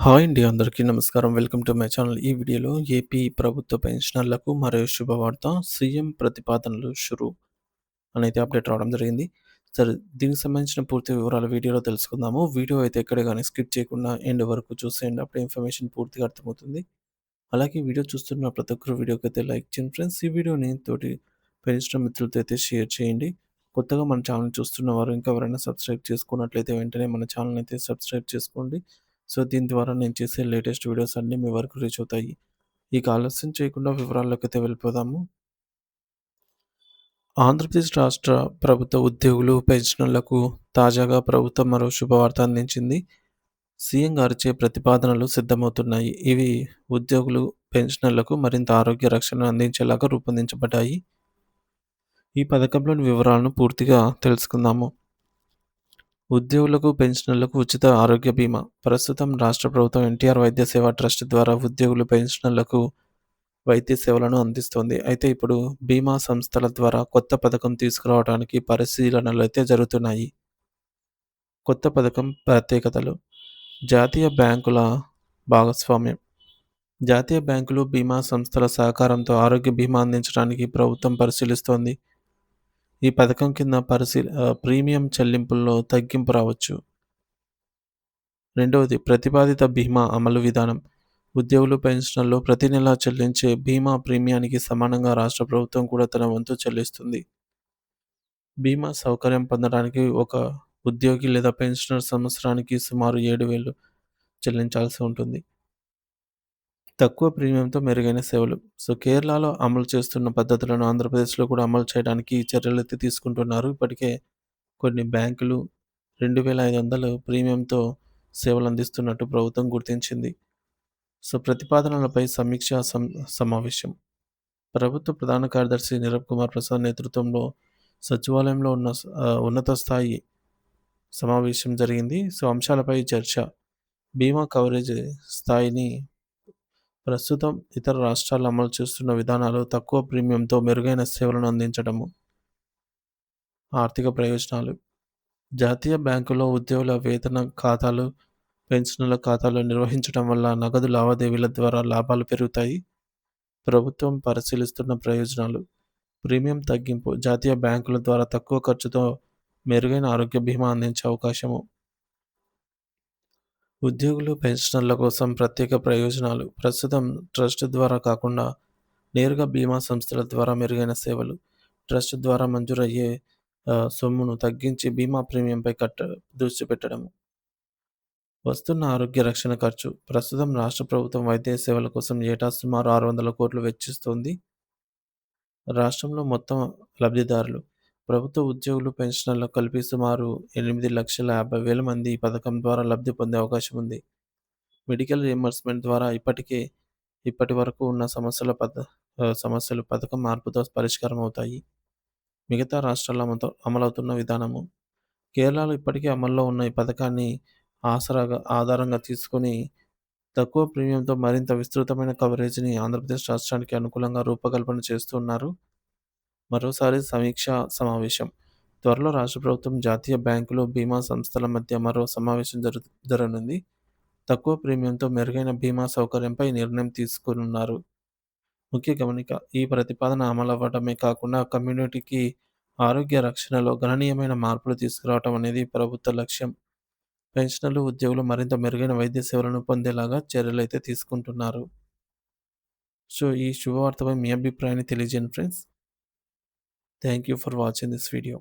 Hi అండి. అందరికీ నమస్కారం. Welcome to my channel. ఈ వీడియోలో ఏపీ ప్రభుత్వ పెన్షనర్లకు మరో శుభవార్త. సీఎం ప్రతిపాదనలు షురు అనైతే అప్డేట్ రావడం జరిగింది. సరే, దీనికి సంబంధించిన పూర్తి వివరాలు వీడియోలో తెలుసుకుందాము. వీడియో అయితే ఎక్కడ గాని స్కిప్ చేయకుండా ఎండ్ వరకు చూసేయండి. అప్పుడే ఇన్ఫర్మేషన్ పూర్తిగా అర్థమవుతుంది. అలాగే వీడియో చూస్తున్న ప్రతి ఒక్కరు వీడియోకైతే లైక్ చేయండి ఫ్రెండ్స్. ఈ వీడియోని తోటి పెన్షనర్ మిత్రులతో అయితే షేర్ చేయండి. కొత్తగా మన ఛానల్ చూస్తున్న వారు ఇంకా ఎవరైనా సబ్స్క్రైబ్ చేసుకున్నట్లయితే వెంటనే మన ఛానల్ అయితే సబ్స్క్రైబ్ చేసుకోండి. సో, దీని ద్వారా నేను చేసే లేటెస్ట్ వీడియోస్ అన్నీ మీ వరకు రీచ్ అవుతాయి. ఇక ఆలస్యం చేయకుండా వివరాల్లోకైతే వెళ్ళిపోదాము. ఆంధ్రప్రదేశ్ రాష్ట్ర ప్రభుత్వ ఉద్యోగులు, పెన్షనర్లకు తాజాగా ప్రభుత్వం మరో శుభవార్త అందించింది. సీఎం గారిచే ప్రతిపాదనలు సిద్ధమవుతున్నాయి. ఇవి ఉద్యోగులు, పెన్షనర్లకు మరింత ఆరోగ్య రక్షణ అందించేలాగా రూపొందించబడ్డాయి. ఈ పథకంలోని వివరాలను పూర్తిగా తెలుసుకుందాము. ఉద్యోగులకు, పెన్షనర్లకు ఉచిత ఆరోగ్య బీమా. ప్రస్తుతం రాష్ట్ర ప్రభుత్వం ఎన్టీఆర్ వైద్య సేవా ట్రస్ట్ ద్వారా ఉద్యోగులు, పెన్షనర్లకు వైద్య సేవలను అందిస్తోంది. అయితే ఇప్పుడు బీమా సంస్థల ద్వారా కొత్త పథకం తీసుకురావడానికి పరిశీలనలైతే జరుగుతున్నాయి. కొత్త పథకం ప్రత్యేకతలు. జాతీయ బ్యాంకుల భాగస్వామ్యం. జాతీయ బ్యాంకులు, బీమా సంస్థల సహకారంతో ఆరోగ్య బీమా అందించడానికి ప్రభుత్వం పరిశీలిస్తోంది. ఈ పథకం కింద ప్రీమియం చెల్లింపుల్లో తగ్గింపు రావచ్చు. రెండవది, ప్రతిపాదిత బీమా అమలు విధానం. ఉద్యోగులు, పెన్షనర్లు ప్రతి నెలా చెల్లించే బీమా ప్రీమియానికి సమానంగా రాష్ట్ర ప్రభుత్వం కూడా తన వంతు చెల్లిస్తుంది. బీమా సౌకర్యం పొందడానికి ఒక ఉద్యోగి లేదా పెన్షనర్ సంవత్సరానికి సుమారు 7,000 చెల్లించాల్సి ఉంటుంది. తక్కువ ప్రీమియంతో మెరుగైన సేవలు. సో, కేరళలో అమలు చేస్తున్న పద్ధతులను ఆంధ్రప్రదేశ్లో కూడా అమలు చేయడానికి చర్యలైతే తీసుకుంటున్నారు. ఇప్పటికే కొన్ని బ్యాంకులు 2,500 ప్రీమియంతో సేవలు అందిస్తున్నట్టు ప్రభుత్వం గుర్తించింది. సో, ప్రతిపాదనలపై సమావేశం. ప్రభుత్వ ప్రధాన కార్యదర్శి నీరబ్ కుమార్ ప్రసాద్ నేతృత్వంలో సచివాలయంలో ఉన్నత స్థాయి సమావేశం జరిగింది. సో, అంశాలపై చర్చ. బీమా కవరేజ్ స్థాయిని, ప్రస్తుతం ఇతర రాష్ట్రాలు అమలు చేస్తున్న విధానాలు, తక్కువ ప్రీమియంతో మెరుగైన సేవలను అందించడము. ఆర్థిక ప్రయోజనాలు. జాతీయ బ్యాంకులో ఉద్యోగుల వేతన ఖాతాలు, పెన్షనర్ల ఖాతాలు నిర్వహించడం వల్ల నగదు లావాదేవీల ద్వారా లాభాలు పెరుగుతాయి. ప్రభుత్వం పరిశీలిస్తున్న ప్రయోజనాలు. ప్రీమియం తగ్గింపు. జాతీయ బ్యాంకుల ద్వారా తక్కువ ఖర్చుతో మెరుగైన ఆరోగ్య బీమా అందించే అవకాశము. ఉద్యోగులు, పెన్షనర్ల కోసం ప్రత్యేక ప్రయోజనాలు. ప్రస్తుతం ట్రస్ట్ ద్వారా కాకుండా నేరుగా బీమా సంస్థల ద్వారా మెరుగైన సేవలు. ట్రస్ట్ ద్వారా మంజూరయ్యే సొమ్మును తగ్గించి బీమా ప్రీమియంపై దృష్టి పెట్టడం. వస్తున్న ఆరోగ్య రక్షణ ఖర్చు. ప్రస్తుతం రాష్ట్ర ప్రభుత్వం వైద్య సేవల కోసం ఏటా సుమారు 600 కోట్లు వెచ్చిస్తోంది. రాష్ట్రంలో మొత్తం లబ్ధిదారులు. ప్రభుత్వ ఉద్యోగులు, పెన్షనర్లకు కలిపి సుమారు 8,50,000 మంది ఈ పథకం ద్వారా లబ్ధి పొందే అవకాశం ఉంది. మెడికల్ రీయింబర్స్‌మెంట్ ద్వారా ఇప్పటి వరకు ఉన్న సమస్యలు పథకం మార్పుతో పరిష్కారం అవుతాయి. మిగతా రాష్ట్రాల్లో అమలవుతున్న విధానము. కేరళలో ఇప్పటికే అమల్లో ఉన్న ఈ పథకాన్ని ఆధారంగా తీసుకొని తక్కువ ప్రీమియంతో మరింత విస్తృతమైన కవరేజీని ఆంధ్రప్రదేశ్ రాష్ట్రానికి అనుకూలంగా రూపకల్పన చేస్తున్నారు. మరోసారి సమావేశం. త్వరలో రాష్ట్ర ప్రభుత్వం, జాతీయ బ్యాంకులు, బీమా సంస్థల మధ్య మరో సమావేశం జరగనుంది. తక్కువ ప్రీమియంతో మెరుగైన బీమా సౌకర్యంపై నిర్ణయం తీసుకోనున్నారు. ముఖ్య గమనిక. ఈ ప్రతిపాదన అమలవ్వడమే కాకుండా కమ్యూనిటీకి ఆరోగ్య రక్షణలో గణనీయమైన మార్పులు తీసుకురావడం అనేది ప్రభుత్వ లక్ష్యం. పెన్షనర్లు, ఉద్యోగులు మరింత మెరుగైన వైద్య సేవలను పొందేలాగా చర్యలైతే తీసుకుంటున్నారు. సో, ఈ శుభవార్తపై మీ అభిప్రాయాన్ని తెలియజేయండి friends. Thank you for watching this video.